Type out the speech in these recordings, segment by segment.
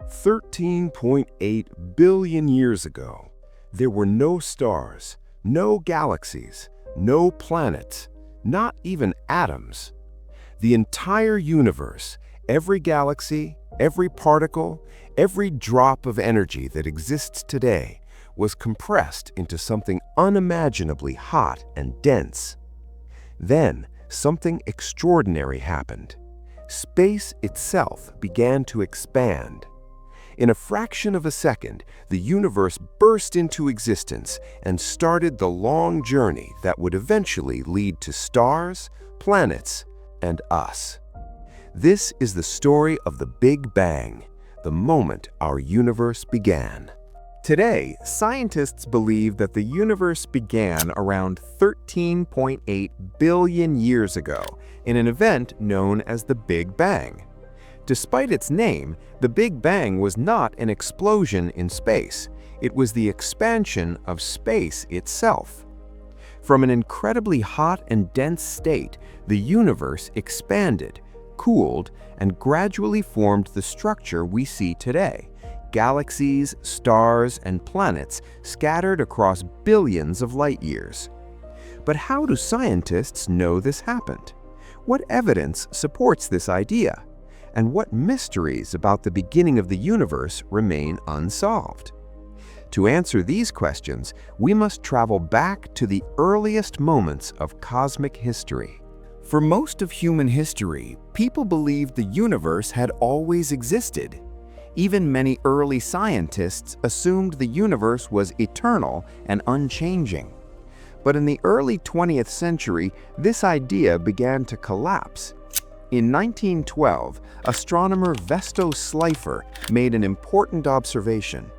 13.8 billion years ago, there were no stars, no galaxies, no planets, not even atoms. The entire universe, every galaxy, every particle, every drop of energy that exists today was compressed into something unimaginably hot and dense. Then, something extraordinary happened. Space itself began to expand. In a fraction of a second, the universe burst into existence and started the long journey that would eventually lead to stars, planets, and us. This is the story of the Big Bang, the moment our universe began. Today, scientists believe that the universe began around 13.8 billion years ago in an event known as the Big Bang. Despite its name, the Big Bang was not an explosion in space. It was the expansion of space itself. From an incredibly hot and dense state, the universe expanded, cooled, and gradually formed the structure we see today. Galaxies, stars, and planets scattered across billions of light years. But how do scientists know this happened? What evidence supports this idea? And what mysteries about the beginning of the universe remain unsolved? To answer these questions, we must travel back to the earliest moments of cosmic history. For most of human history, people believed the universe had always existed. Even many early scientists assumed the universe was eternal and unchanging. But in the early 20th century, this idea began to collapse. In 1912, astronomer Vesto Slipher made an important observation.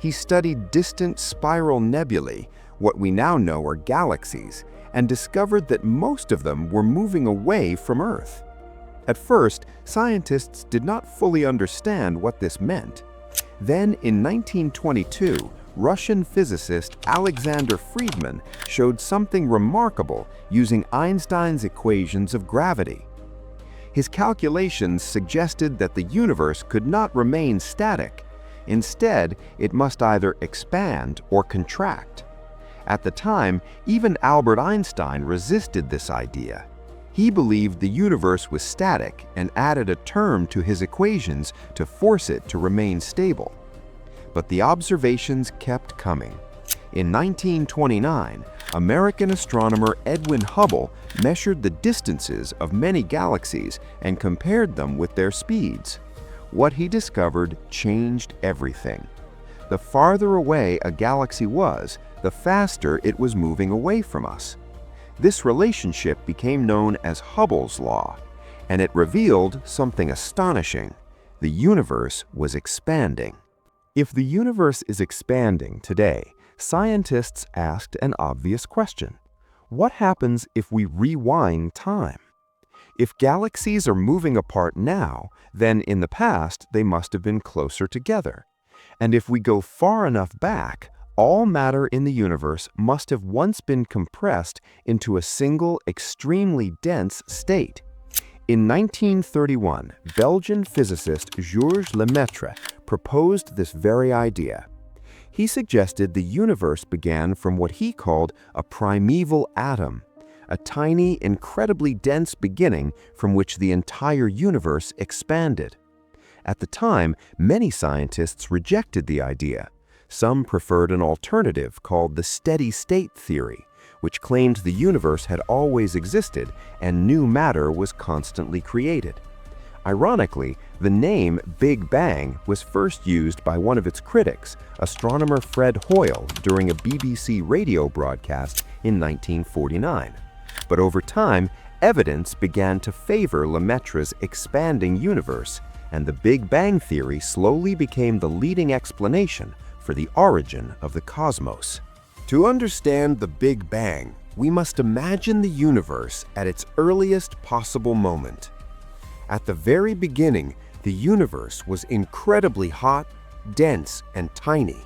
He studied distant spiral nebulae, what we now know are galaxies, and discovered that most of them were moving away from Earth. At first, scientists did not fully understand what this meant. Then, in 1922, Russian physicist Alexander Friedmann showed something remarkable using Einstein's equations of gravity. His calculations suggested that the universe could not remain static. Instead, it must either expand or contract. At the time, even Albert Einstein resisted this idea. He believed the universe was static and added a term to his equations to force it to remain stable. But the observations kept coming. In 1929, American astronomer Edwin Hubble measured the distances of many galaxies and compared them with their speeds. What he discovered changed everything. The farther away a galaxy was, the faster it was moving away from us. This relationship became known as Hubble's law, and it revealed something astonishing. The universe was expanding. If the universe is expanding today, scientists asked an obvious question. What happens if we rewind time? If galaxies are moving apart now, then in the past they must have been closer together. And if we go far enough back, all matter in the universe must have once been compressed into a single, extremely dense state. In 1931, Belgian physicist Georges Lemaitre proposed this very idea. He suggested the universe began from what he called a primeval atom, a tiny, incredibly dense beginning from which the entire universe expanded. At the time, many scientists rejected the idea. Some preferred an alternative called the steady-state theory, which claimed the universe had always existed and new matter was constantly created. Ironically, the name Big Bang was first used by one of its critics, astronomer Fred Hoyle, during a BBC radio broadcast in 1949. But over time, evidence began to favor Lemaitre's expanding universe, and the Big Bang theory slowly became the leading explanation for the origin of the cosmos. To understand the Big Bang, we must imagine the universe at its earliest possible moment. At the very beginning, the universe was incredibly hot, dense, and tiny.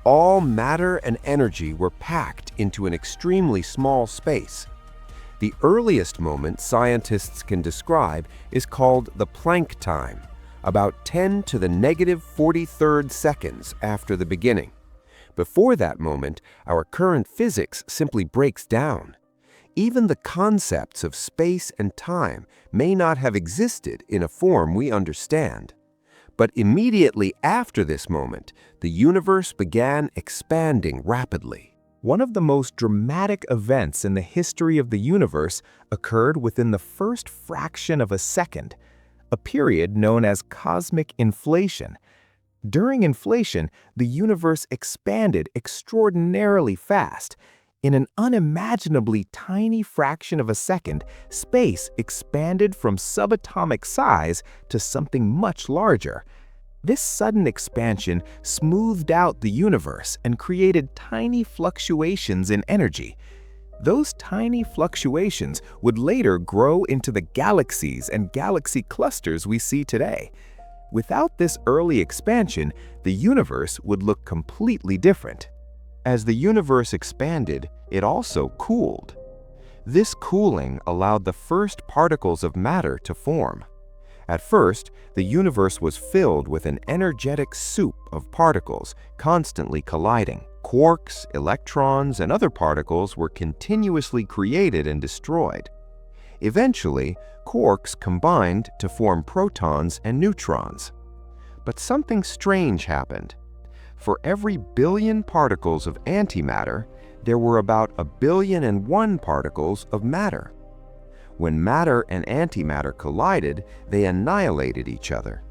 All matter and energy were packed into an extremely small space. The earliest moment scientists can describe is called the Planck time, about 10 to the negative 43rd seconds after the beginning. Before that moment, our current physics simply breaks down. Even the concepts of space and time may not have existed in a form we understand. But immediately after this moment, the universe began expanding rapidly. One of the most dramatic events in the history of the universe occurred within the first fraction of a second, a period known as cosmic inflation. During inflation, the universe expanded extraordinarily fast. In an unimaginably tiny fraction of a second, space expanded from subatomic size to something much larger. This sudden expansion smoothed out the universe and created tiny fluctuations in energy. Those tiny fluctuations would later grow into the galaxies and galaxy clusters we see today. Without this early expansion, the universe would look completely different. As the universe expanded, it also cooled. This cooling allowed the first particles of matter to form. At first, the universe was filled with an energetic soup of particles constantly colliding. Quarks, electrons, and other particles were continuously created and destroyed. Eventually, quarks combined to form protons and neutrons. But something strange happened. For every billion particles of antimatter, there were about 1,000,000,001 particles of matter. When matter and antimatter collided, they annihilated each other.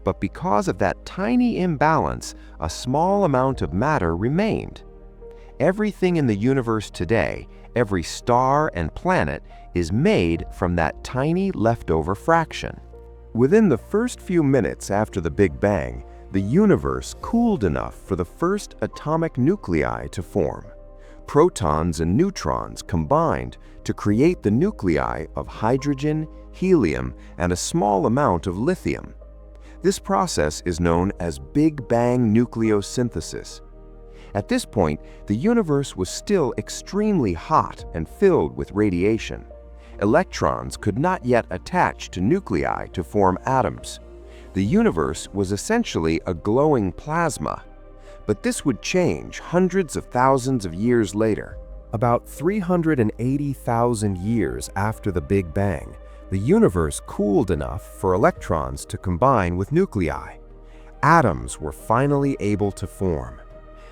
But because of that tiny imbalance, a small amount of matter remained. Everything in the universe today, every star and planet, is made from that tiny leftover fraction. Within the first few minutes after the Big Bang, the universe cooled enough for the first atomic nuclei to form. Protons and neutrons combined to create the nuclei of hydrogen, helium, and a small amount of lithium. This process is known as Big Bang nucleosynthesis. At this point, the universe was still extremely hot and filled with radiation. Electrons could not yet attach to nuclei to form atoms. The universe was essentially a glowing plasma. But this would change hundreds of thousands of years later. About 380,000 years after the Big Bang, the universe cooled enough for electrons to combine with nuclei. Atoms were finally able to form.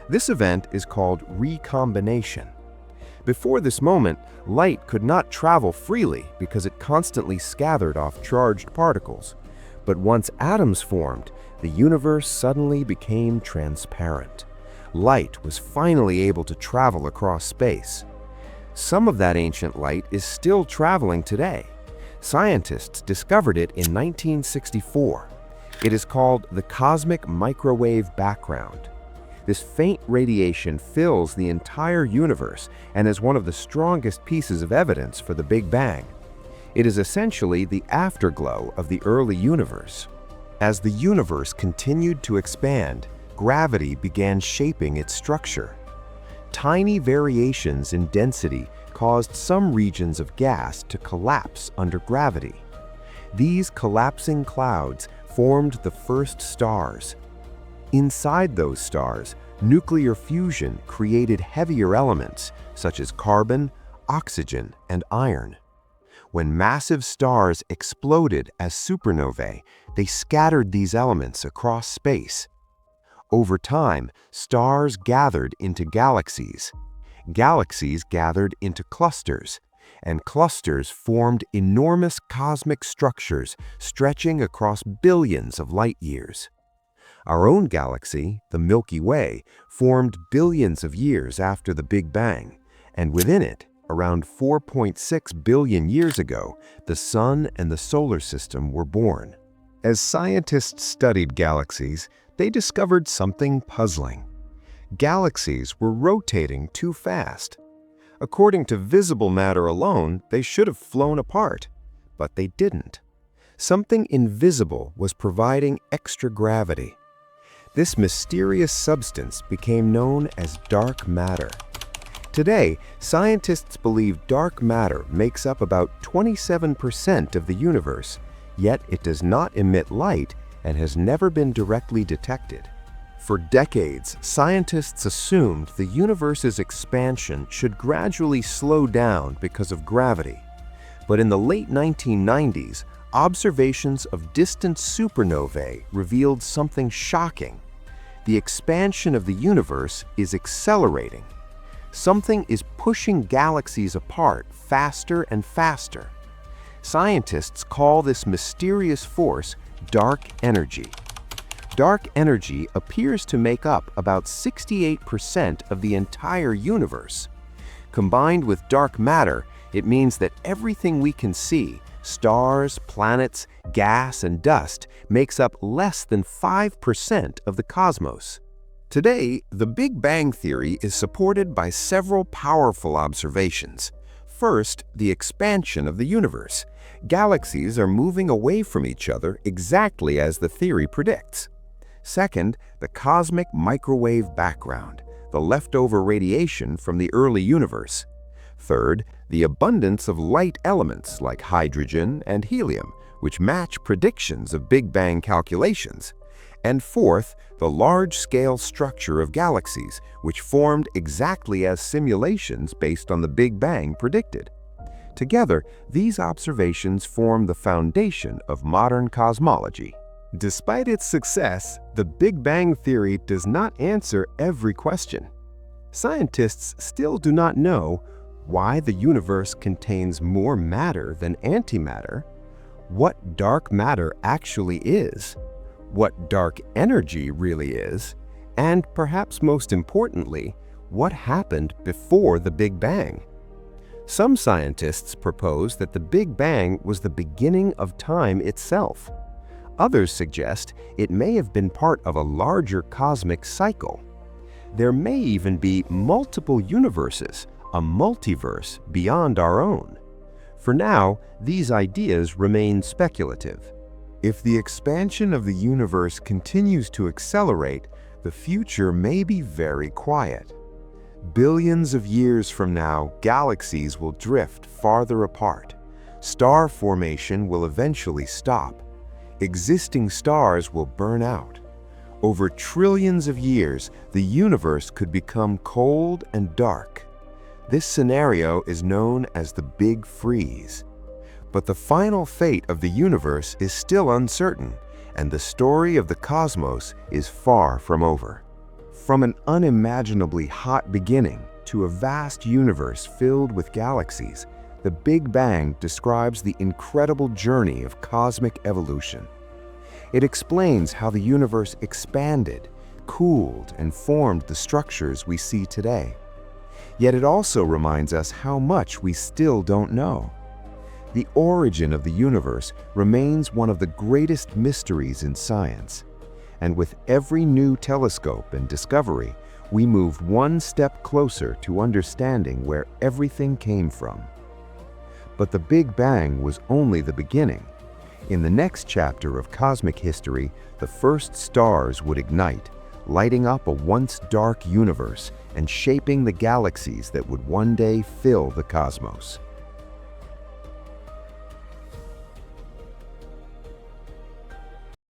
This event is called recombination. Before this moment, light could not travel freely because it constantly scattered off charged particles. But once atoms formed, the universe suddenly became transparent. Light was finally able to travel across space. Some of that ancient light is still traveling today. Scientists discovered it in 1964. It is called the cosmic microwave background. This faint radiation fills the entire universe and is one of the strongest pieces of evidence for the Big Bang. It is essentially the afterglow of the early universe. As the universe continued to expand, gravity began shaping its structure. Tiny variations in density caused some regions of gas to collapse under gravity. These collapsing clouds formed the first stars. Inside those stars, nuclear fusion created heavier elements such as carbon, oxygen, and iron. When massive stars exploded as supernovae, they scattered these elements across space. Over time, stars gathered into galaxies. Galaxies gathered into clusters, and clusters formed enormous cosmic structures stretching across billions of light years. Our own galaxy, the Milky Way, formed billions of years after the Big Bang, and within it, around 4.6 billion years ago, the Sun and the Solar System were born. As scientists studied galaxies, they discovered something puzzling. Galaxies were rotating too fast. According to visible matter alone, they should have flown apart, but they didn't. Something invisible was providing extra gravity. This mysterious substance became known as dark matter. Today, scientists believe dark matter makes up about 27% of the universe, yet it does not emit light and has never been directly detected. For decades, scientists assumed the universe's expansion should gradually slow down because of gravity. But in the late 1990s, observations of distant supernovae revealed something shocking. The expansion of the universe is accelerating. Something is pushing galaxies apart faster and faster. Scientists call this mysterious force dark energy. Dark energy appears to make up about 68% of the entire universe. Combined with dark matter, it means that everything we can see, stars, planets, gas, and dust, makes up less than 5% of the cosmos. Today, the Big Bang Theory is supported by several powerful observations. First, the expansion of the universe. Galaxies are moving away from each other exactly as the theory predicts. Second, the cosmic microwave background, the leftover radiation from the early universe. Third, the abundance of light elements like hydrogen and helium, which match predictions of Big Bang calculations. And fourth, the large-scale structure of galaxies, which formed exactly as simulations based on the Big Bang predicted. Together, these observations form the foundation of modern cosmology. Despite its success, the Big Bang Theory does not answer every question. Scientists still do not know why the universe contains more matter than antimatter, what dark matter actually is, what dark energy really is, and perhaps most importantly, what happened before the Big Bang. Some scientists propose that the Big Bang was the beginning of time itself. Others suggest it may have been part of a larger cosmic cycle. There may even be multiple universes, a multiverse beyond our own. For now, these ideas remain speculative. If the expansion of the universe continues to accelerate, the future may be very quiet. Billions of years from now, galaxies will drift farther apart. Star formation will eventually stop. Existing stars will burn out. Over trillions of years, the universe could become cold and dark. This scenario is known as the Big Freeze. But the final fate of the universe is still uncertain, and the story of the cosmos is far from over. From an unimaginably hot beginning to a vast universe filled with galaxies, the Big Bang describes the incredible journey of cosmic evolution. It explains how the universe expanded, cooled, and formed the structures we see today. Yet it also reminds us how much we still don't know. The origin of the universe remains one of the greatest mysteries in science. And with every new telescope and discovery, we move one step closer to understanding where everything came from. But the Big Bang was only the beginning. In the next chapter of cosmic history, the first stars would ignite, lighting up a once dark universe and shaping the galaxies that would one day fill the cosmos.